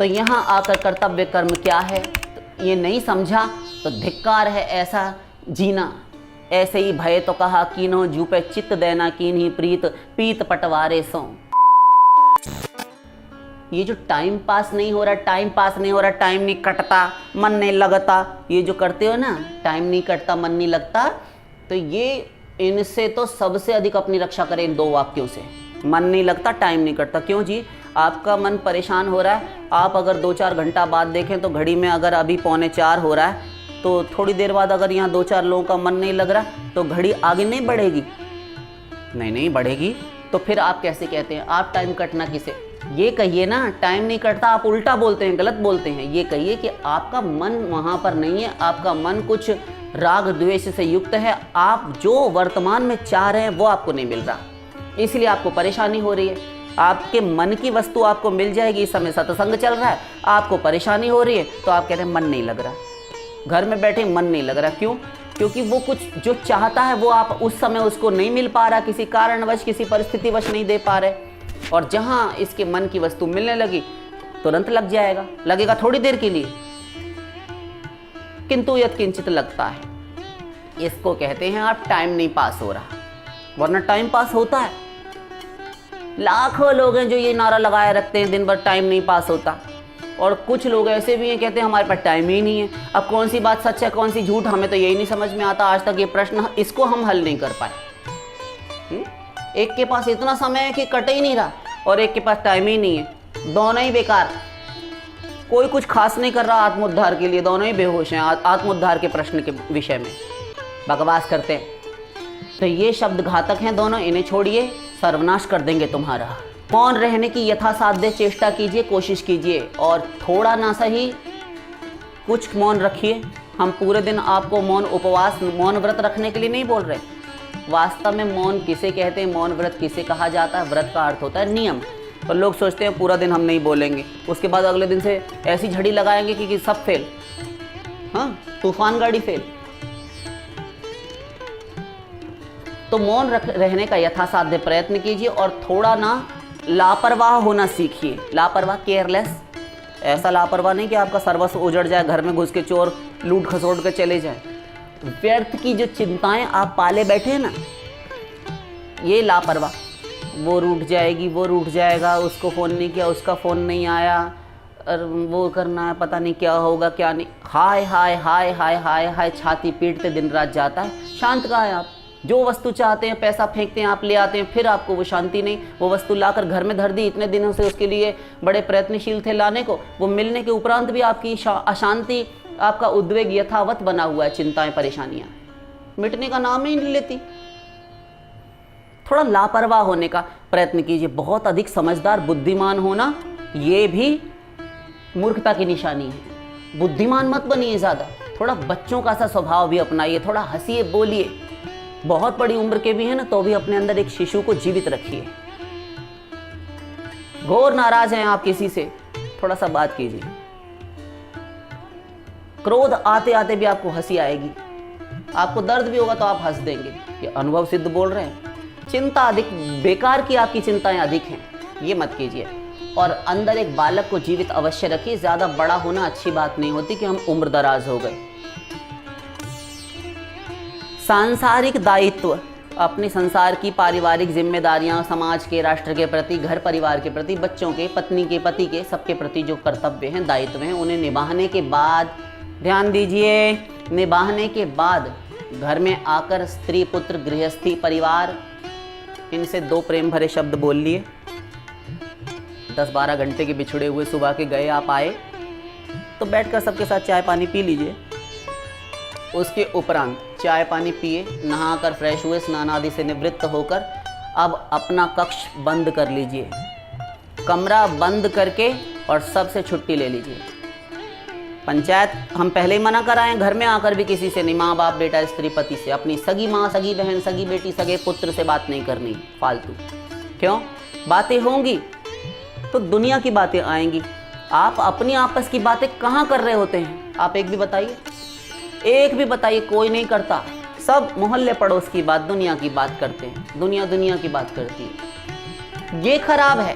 तो यहाँ आकर कर्तव्य कर्म क्या है तो ये नहीं समझा तो धिक्कार है ऐसा जीना। ऐसे ही भय तो कहा कीनो, जूपे चित्त देना कीन ही प्रीत, पीत पटवारे सो। ये जो टाइम पास नहीं हो रहा, टाइम नहीं कटता, मन नहीं लगता, ये जो करते हो ना, टाइम नहीं कटता मन नहीं लगता, तो ये इनसे तो सबसे अधिक अपनी रक्षा करें इन 2 वाक्यों से। मन नहीं लगता, टाइम नहीं कटता। क्यों जी? आपका मन परेशान हो रहा है, आप अगर 2-4 घंटा बाद देखें तो घड़ी में अगर अभी 3:45 हो रहा है, तो थोड़ी देर बाद अगर यहाँ 2-4 लोगों का मन नहीं लग रहा तो घड़ी आगे नहीं बढ़ेगी? नहीं बढ़ेगी। तो फिर आप कैसे कहते हैं आप टाइम कटना किसे? ये कहिए ना टाइम नहीं कटता, आप उल्टा बोलते हैं, गलत बोलते हैं। ये कहिए कि आपका मन वहाँ पर नहीं है, आपका मन कुछ राग द्वेष से युक्त है, आप जो वर्तमान में चाह रहे हैं वो आपको नहीं मिल रहा, इसलिए आपको परेशानी हो रही है। आपके मन की वस्तु आपको मिल जाएगी, इस समय सत्संग चल रहा है, आपको परेशानी हो रही है तो आप कहते हैं मन नहीं लग रहा, घर में बैठे मन नहीं लग रहा। क्यों? क्योंकि वो कुछ जो चाहता है वो आप उस समय उसको नहीं मिल पा रहा, किसी कारणवश किसी परिस्थितिवश नहीं दे पा रहे। और जहाँ इसके मन की वस्तु मिलने लगी तुरंत लग जाएगा, लगेगा थोड़ी देर के लिए, किंतु यत्किंचित लगता है। इसको कहते हैं आप टाइम नहीं पास हो रहा, वरना टाइम पास होता है। लाखों लोग हैं जो ये नारा लगाए रखते हैं दिन भर टाइम नहीं पास होता, और कुछ लोग ऐसे भी हैं कहते हैं हमारे पास टाइम ही नहीं है। अब कौन सी बात सच है कौन सी झूठ, हमें तो यही नहीं समझ में आता। आज तक ये प्रश्न इसको हम हल नहीं कर पाए। एक के पास इतना समय है कि कट ही नहीं रहा और एक के पास टाइम ही नहीं है, दोनों ही बेकार। कोई कुछ खास नहीं कर रहा आत्मोद्धार के लिए, दोनों ही बेहोश हैं आत्मोद्धार के प्रश्न के विषय में बकवास करते हैं। तो ये शब्द घातक हैं दोनों, इन्हें छोड़िए, सर्वनाश कर देंगे तुम्हारा। मौन रहने की यथासाध्य चेष्टा कीजिए, कोशिश कीजिए, और थोड़ा ना सही कुछ मौन रखिए। हम पूरे दिन आपको मौन उपवास मौन व्रत रखने के लिए नहीं बोल रहे। वास्तव में मौन किसे कहते हैं, मौन व्रत किसे कहा जाता है? व्रत का अर्थ होता है नियम। और लोग सोचते हैं पूरा दिन हम नहीं बोलेंगे, उसके बाद अगले दिन से ऐसी झड़ी लगाएंगे कि सब फेल, हाँ तूफान गाड़ी फेल। तो मौन रहने का यथासाध्य प्रयत्न कीजिए और थोड़ा ना लापरवाह होना सीखिए। लापरवाह, केयरलेस, ऐसा लापरवाह नहीं कि आपका सर्वस्व उजड़ जाए, घर में घुस के चोर लूट खसोट के चले जाए। व्यर्थ की जो चिंताएं आप पाले बैठे हैं ना, ये लापरवाह, वो रूठ जाएगी, वो रूठ जाएगा, उसको फ़ोन नहीं किया, उसका फ़ोन नहीं आया, और वो करना है, पता नहीं क्या होगा क्या नहीं। हाय हाय हाय हाय हाय हाय, छाती पीटते दिन रात जाता है। शांत कहाँ है आप? जो वस्तु चाहते हैं पैसा फेंकते हैं, आप ले आते हैं, फिर आपको वो शांति नहीं। वो वस्तु लाकर घर में धर दी, इतने दिनों से उसके लिए बड़े प्रयत्नशील थे लाने को, वो मिलने के उपरांत भी आपकी अशांति, आपका उद्वेग यथावत बना हुआ है। चिंताएं परेशानियां मिटने का नाम ही नहीं लेती। थोड़ा लापरवाह होने का प्रयत्न कीजिए। बहुत अधिक समझदार बुद्धिमान होना ये भी मूर्खता की निशानी है। बुद्धिमान मत बनिए ज़्यादा, थोड़ा बच्चों का सा स्वभाव भी अपनाइए, थोड़ा हंसिए बोलिए। बहुत बड़ी उम्र के भी हैं ना तो भी अपने अंदर एक शिशु को जीवित रखिए। घोर नाराज हैं आप किसी से, थोड़ा सा बात कीजिए। क्रोध आते आते भी आपको हंसी आएगी, आपको दर्द भी होगा तो आप हंस देंगे। ये अनुभव सिद्ध बोल रहे हैं। चिंता अधिक, बेकार की आपकी चिंताएं अधिक हैं, ये मत कीजिए। और अंदर एक बालक को जीवित अवश्य रखिए। ज़्यादा बड़ा होना अच्छी बात नहीं होती कि हम उम्र दराज हो गए। सांसारिक दायित्व, अपने संसार की पारिवारिक जिम्मेदारियां, समाज के, राष्ट्र के प्रति, घर परिवार के प्रति, बच्चों के, पत्नी के, पति के, सबके प्रति जो कर्तव्य हैं, दायित्व हैं, उन्हें निभाने के बाद, ध्यान दीजिए, निभाने के बाद घर में आकर स्त्री, पुत्र, गृहस्थी, परिवार, इनसे 2 प्रेम भरे शब्द बोल लिए। 10-12 घंटे के बिछड़े हुए सुबह के गए, आप आए तो बैठकर सबके साथ चाय पानी पी लीजिए। उसके उपरांत चाय पानी पिए, नहाकर फ्रेश हुए, स्नान आदि से निवृत्त होकर अब अपना कक्ष बंद कर लीजिए, कमरा बंद करके, और सबसे छुट्टी ले लीजिए। पंचायत हम पहले ही मना कराएं, घर में आकर भी किसी से नहीं, माँ बाप, बेटा, स्त्री, पति से, अपनी सगी माँ, सगी बहन, सगी बेटी, सगे पुत्र से बात नहीं करनी फालतू। क्यों? बातें होंगी तो दुनिया की बातें आएंगी। आप अपनी आपस की बातें कहाँ कर रहे होते हैं? आप एक भी बताइए, एक भी बताइए। कोई नहीं करता, सब मोहल्ले पड़ोस की बात, दुनिया की बात करते हैं। दुनिया दुनिया की बात करती है, ये खराब है,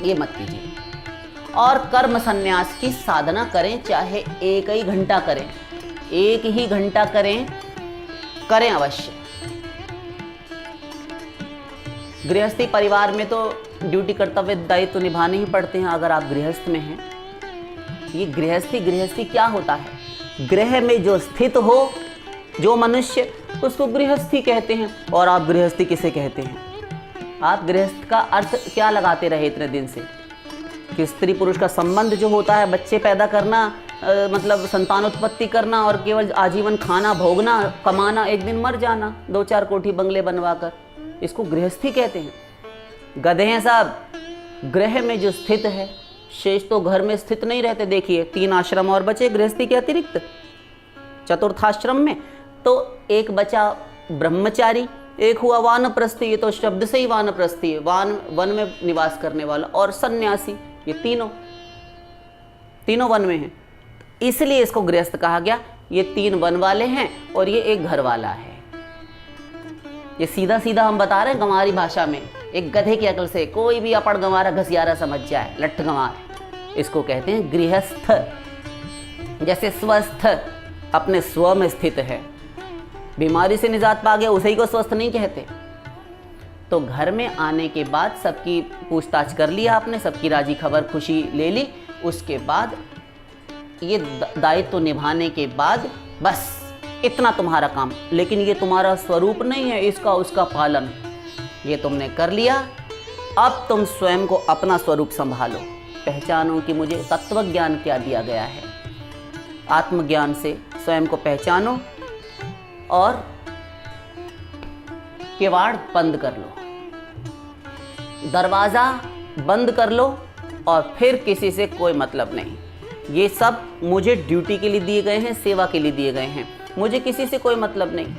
ये मत कीजिए। और कर्म संन्यास की साधना करें, चाहे 1 ही घंटा करें, 1 ही घंटा करें, करें अवश्य। गृहस्थी परिवार में तो ड्यूटी कर्तव्य दायित्व तो निभाने ही पड़ते हैं अगर आप गृहस्थ में हैं। ये गृहस्थी क्या होता है? गृह में जो स्थित हो जो मनुष्य, उसको गृहस्थी कहते हैं। और आप गृहस्थी किसे कहते हैं? आप गृहस्थ का अर्थ क्या लगाते रहे इतने दिन से कि स्त्री पुरुष का संबंध जो होता है, बच्चे पैदा करना, मतलब संतानोत्पत्ति करना और केवल आजीवन खाना भोगना, कमाना, एक दिन मर जाना, 2-4 कोठी बंगले बनवाकर, इसको गृहस्थी कहते हैं। गधे हैं साहब। गृह में जो स्थित है, शेष तो घर में स्थित नहीं रहते। देखिए 3 आश्रम और बचे गृहस्थी के अतिरिक्त, चतुर्थाश्रम में तो एक बचा ब्रह्मचारी, एक हुआ वानप्रस्थी, ये तो शब्द से ही वानप्रस्थी है, वन में निवास करने वाला, और सन्यासी, ये तीनों वन में हैं। इसलिए इसको गृहस्थ कहा गया। ये 3 वन वाले हैं और ये एक घर वाला है। ये सीधा सीधा हम बता रहे हैं गंवारी भाषा में, एक गधे की अकल से कोई भी अपड़ गंवारा घसियारा समझ जाए, लट्ठ गंवार, इसको कहते हैं गृहस्थ। जैसे स्वस्थ अपने स्व में स्थित है, बीमारी से निजात पा गया, उसे को स्वस्थ नहीं कहते। तो घर में आने के बाद सबकी पूछताछ कर लिया आपने, सबकी राजी खबर खुशी ले ली, उसके बाद ये दायित्व निभाने के बाद बस इतना तुम्हारा काम। लेकिन ये तुम्हारा स्वरूप नहीं है, इसका उसका पालन ये तुमने कर लिया। अब तुम स्वयं को अपना स्वरूप संभालो, पहचानो कि मुझे तत्व ज्ञान क्या दिया गया है। आत्मज्ञान से स्वयं को पहचानो और किवाड़ बंद कर लो, दरवाज़ा बंद कर लो, और फिर किसी से कोई मतलब नहीं। ये सब मुझे ड्यूटी के लिए दिए गए हैं, सेवा के लिए दिए गए हैं, मुझे किसी से कोई मतलब नहीं।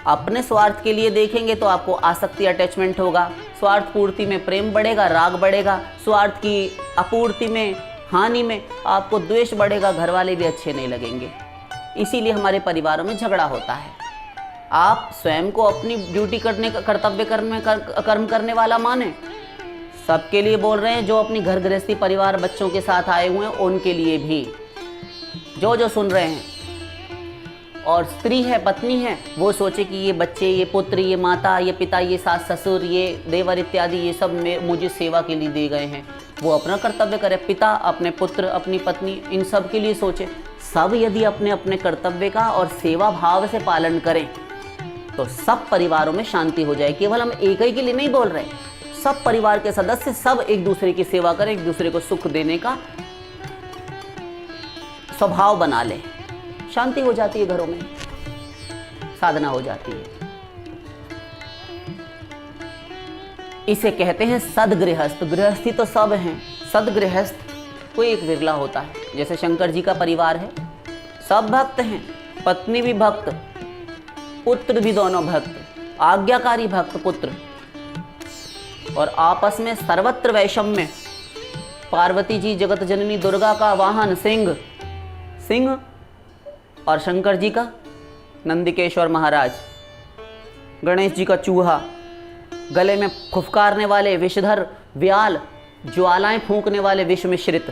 अपने स्वार्थ के लिए देखेंगे तो आपको आसक्ति, अटैचमेंट होगा, स्वार्थ पूर्ति में प्रेम बढ़ेगा, राग बढ़ेगा, स्वार्थ की अपूर्ति में, हानि में आपको द्वेष बढ़ेगा, घर वाले भी अच्छे नहीं लगेंगे। इसीलिए हमारे परिवारों में झगड़ा होता है। आप स्वयं को अपनी ड्यूटी करने का, कर्तव्य कर्म करने वाला माने। सबके लिए बोल रहे हैं, जो अपनी घर गृहस्थी परिवार बच्चों के साथ आए हुए हैं उनके लिए भी, जो सुन रहे हैं। और स्त्री है, पत्नी है, वो सोचे कि ये बच्चे, ये पुत्र, ये माता, ये पिता, ये सास ससुर, ये देवर इत्यादि, ये सब मुझे सेवा के लिए दिए गए हैं। वो अपना कर्तव्य करे, पिता अपने पुत्र, अपनी पत्नी, इन सब के लिए सोचे। सब यदि अपने अपने कर्तव्य का और सेवा भाव से पालन करें तो सब परिवारों में शांति हो जाए। केवल हम एक ही के लिए नहीं बोल रहे, सब परिवार के सदस्य सब एक दूसरे की सेवा करें, एक दूसरे को सुख देने का स्वभाव बना लें, शांति हो जाती है, घरों में साधना हो जाती है। इसे कहते हैं सदगृहस्थ। गृहस्थी तो सब हैं, सदगृहस्थ कोई एक विरला होता है। जैसे शंकर जी का परिवार है, सब भक्त हैं, पत्नी भी भक्त, पुत्र भी दोनों भक्त, आज्ञाकारी भक्त पुत्र, और आपस में सर्वत्र वैषम्य। पार्वती जी जगत जननी दुर्गा का वाहन सिंह और शंकर जी का नंदिकेश्वर महाराज, गणेश जी का चूहा, गले में फुफकारने वाले विषधर व्याल, ज्वालाएं फूंकने वाले विष मिश्रित,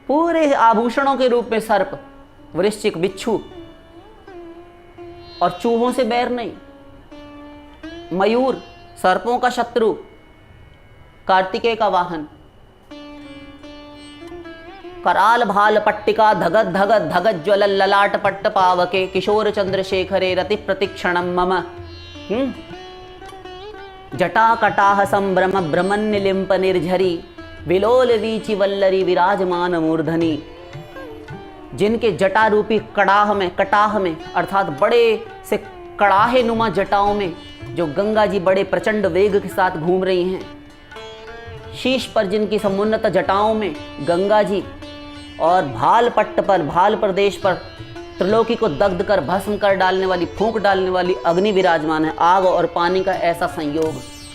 पूरे आभूषणों के रूप में सर्प, वृश्चिक, बिच्छू, और चूहों से बैर नहीं, मयूर, सर्पों का शत्रु, कार्तिकेय का वाहन, कराल भाल पट्टिका धगत धगत धगत ज्वल ललाट पट्ट पावके किशोर चंद्रशेखरे रति प्रतिक्षणम मम। जटा कटाह संभ्रम भ्रमण्य लिंप निर्झरी विलोल वीचि वल्लरी विराजमान मूर्धनी। जिनके जटा रूपी कटाह में अर्थात बड़े से कड़ाहे नुमा जटाओं में जो गंगा जी बड़े प्रचंड वेग के साथ घूम रही हैं, शीश पर जिनकी समुन्नत जटाओं में गंगा जी, और भाल पट्ट पर, भाल प्रदेश पर त्रिलोकी को दग्ध कर भस्म कर डालने वाली, फूंक डालने वाली अग्नि विराजमान है। आग और पानी का ऐसा संयोग,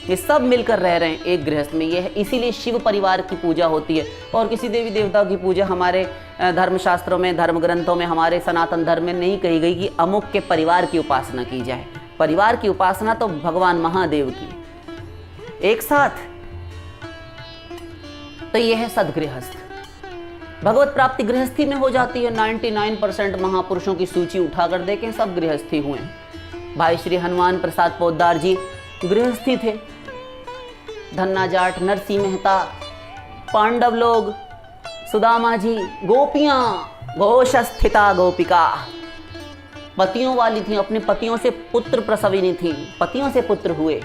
ये सब मिलकर रह रहे हैं एक गृहस्थ में। ये है, इसीलिए शिव परिवार की पूजा होती है। और किसी देवी देवताओं की पूजा हमारे धर्मशास्त्रों में, धर्म ग्रंथों में, हमारे सनातन धर्म में नहीं कही गई कि अमुक के परिवार की उपासना की जाए। परिवार की उपासना तो भगवान महादेव की। एक साथ तो यह है सदगृहस्थ। भगवत प्राप्ति गृहस्थी में हो जाती है। 99% महापुरुषों की सूची उठाकर देखें, सब गृहस्थी हुए। भाई श्री हनुमान प्रसाद पोद्दार जी गृहस्थी थे। धन्ना जाट, नरसिंह मेहता, पांडव लोग, सुदामा जी, गोपियां, घोष स्थिता गोपिका, पतियों वाली थी, अपने पतियों से पुत्र प्रसविनी थी, पतियों से पुत्र हुए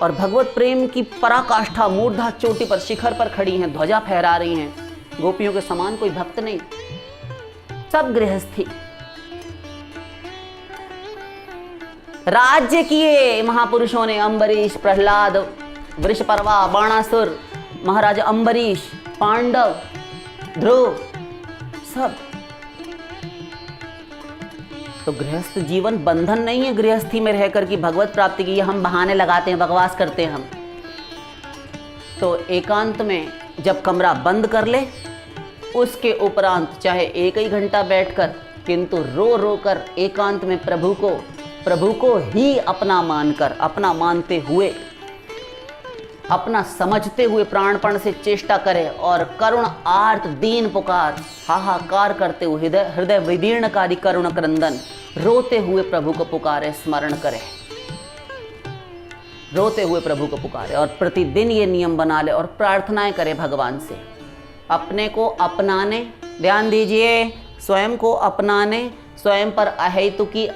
और भगवत प्रेम की पराकाष्ठा मूर्धा चोटी पर, शिखर पर खड़ी हैं, ध्वजा फहरा रही हैं। गोपियों के समान कोई भक्त नहीं, सब गृहस्थी। राज्य किए महापुरुषों ने, अम्बरीश, प्रहलाद, वृषपर्वा, बाणासुर, महाराजा अम्बरीश, पांडव, ध्रुव, सब। तो गृहस्थ जीवन बंधन नहीं है। गृहस्थी में रहकर की भगवत प्राप्ति की हम बहाने लगाते हैं, बकवास करते हैं हम। तो एकांत में जब कमरा बंद कर ले, उसके उपरांत चाहे एक ही घंटा बैठकर, किंतु रो रो कर एकांत में प्रभु को ही अपना मानकर, अपना मानते हुए, अपना समझते हुए प्राणपण से चेष्टा करे और करुण आर्त दीन पुकार, हाहाकार करते हुए, हृदय विदीर्णकारी करुण क्रंदन, रोते हुए प्रभु को पुकारे, स्मरण करे, रोते हुए प्रभु को पुकारे और प्रतिदिन ये नियम बना ले और प्रार्थनाएं करे भगवान से। अपने को अपनाने, ध्यान दीजिए, स्वयं को अपनाने, स्वयं पर अहेतु की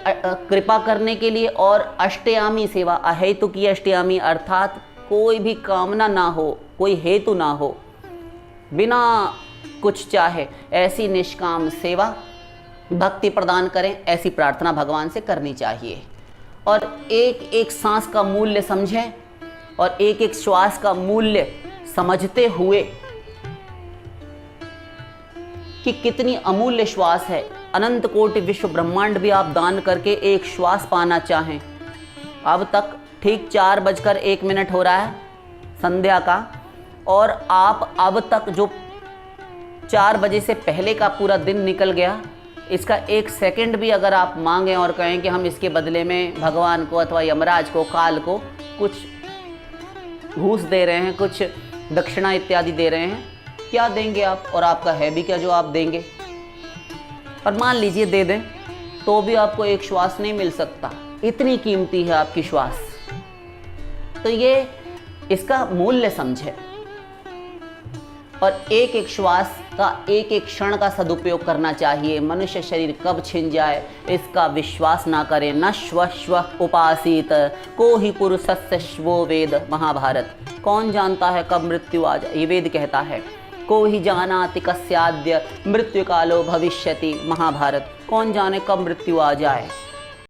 कृपा करने के लिए, और अष्टयामी सेवा, अहेतु की अष्टयामी अर्थात कोई भी कामना ना हो, कोई हेतु ना हो, बिना कुछ चाहे ऐसी निष्काम सेवा भक्ति प्रदान करें, ऐसी प्रार्थना भगवान से करनी चाहिए। और एक एक सांस का मूल्य समझें और एक एक श्वास का मूल्य समझते हुए कि कितनी अमूल्य श्वास है। अनंत कोटि विश्व ब्रह्मांड भी आप दान करके एक श्वास पाना चाहें, अब तक ठीक 4:01 हो रहा है संध्या का, और आप अब तक जो 4 बजे से पहले का पूरा दिन निकल गया, इसका 1 सेकंड भी अगर आप मांगें और कहें कि हम इसके बदले में भगवान को अथवा यमराज को, काल को कुछ घूस दे रहे हैं, कुछ दक्षिणा इत्यादि दे रहे हैं, क्या देंगे आप? और आपका है भी क्या जो आप देंगे? और मान लीजिए दे दें तो भी आपको एक श्वास नहीं मिल सकता, इतनी कीमती है आपकी श्वास। तो ये इसका मूल्य समझे और एक एक श्वास का, एक एक क्षण का सदुपयोग करना चाहिए। मनुष्य शरीर कब छिन जाए इसका विश्वास ना करें। न श्व उपासीत को ही पुरुषस्य श्वो वेद, महाभारत। कौन जानता है कब मृत्यु आ जाए, ये वेद कहता है। को ही जानाति कस्याद्य मृत्यु कालो भविष्यति, महाभारत। कौन जाने कब मृत्यु आ जाए।